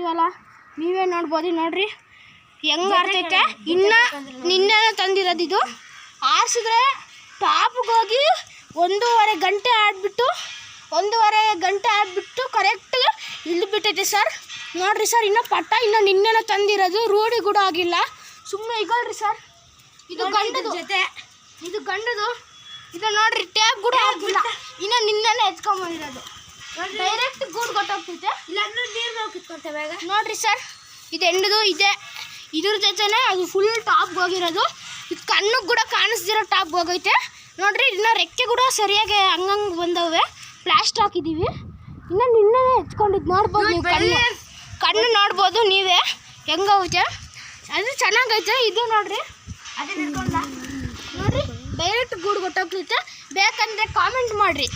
ಹಾರಿಸ್ತೀವಲ್ಲ ನೀವೇ ನೋಡ್ಬೋದು ನೋಡ್ರಿ ಹೆಂಗೆ ಆಡ್ತೈತೆ. ಇನ್ನು ನಿನ್ನೆ ತಂದಿರೋದು ಇದು. ಹಾರಿಸಿದ್ರೆ ಟಾಪ್ಗೆ ಹೋಗಿ 1.5 ಗಂಟೆ ಆಡ್ಬಿಟ್ಟು ಕರೆಕ್ಟಾಗಿ ಇಳಿದ್ಬಿಟ್ಟೈತೆ ಸರ್. ನೋಡಿರಿ ಸರ್, ಇನ್ನೂ ಪಟ್ಟ ಇನ್ನೂ ನಿನ್ನೆನೇ ತಂದಿರೋದು, ರೂಢಿ ಕೂಡ ಆಗಿಲ್ಲ. ಸುಮ್ಮನೆ ಇಗಳ್ರಿ ಸರ್. ಇದು ಗಂಡದು ಜೊತೆ, ಇದು ಗಂಡದು. ಇದು ನೋಡ್ರಿ ಟ್ಯಾಪ್ ಕೂಡ ಆಗಿಲ್ಲ, ಇನ್ನು ನಿನ್ನೆನೇ ಎತ್ಕೊಂಬಂದಿರೋದು. ಡೈರೆಕ್ಟ್ ಗೂಡು ಕೊಟ್ಟೋಗ್ತೈತೆ, ಇಲ್ಲಾಂದ್ರೆ ನೀರು ಕಿತ್ಕೊಳ್ತೇವೆ. ನೋಡ್ರಿ ಸರ್, ಇದು ಹೆಂಡದು ಇದೆ. ಇದ್ರ ಜೊತೆನೇ ಅದು ಫುಲ್ ಟಾಪ್ಗೆ ಹೋಗಿರೋದು. ಇದು ಕಣ್ಣಿಗೆ ಕೂಡ ಕಾಣಿಸ್ದಿರೋ ಟಾಪ್ಗೆ ಹೋಗೈತೆ. ನೋಡ್ರಿ ಇನ್ನು ರೆಕ್ಕೆ ಕೂಡ ಸರಿಯಾಗಿ ಹಂಗಂಗೆ ಬಂದವೆ. ಪ್ಲಾಸ್ಟರ್ ಹಾಕಿದ್ದೀವಿ. ಇನ್ನು ನಿನ್ನೆನೇ ಎತ್ಕೊಂಡಿದ್ದು ನೋಡ್ಬೋದು ನೀವು. ಕಣ್ಣು ನೋಡ್ಬೋದು ನೀವೇ ಹೆಂಗೈತೆ. ಅದು ಚೆನ್ನಾಗೈತೆ. ಇದು ನೋಡ್ರಿ, ಅದೇ ನೋಡ್ರಿ ಡೈರೆಕ್ಟ್ ಗೂಡು ಕೊಟ್ಟೋಗ್ತೈತೆ. ಬೇಕಂದರೆ ಕಾಮೆಂಟ್ ಮಾಡಿರಿ.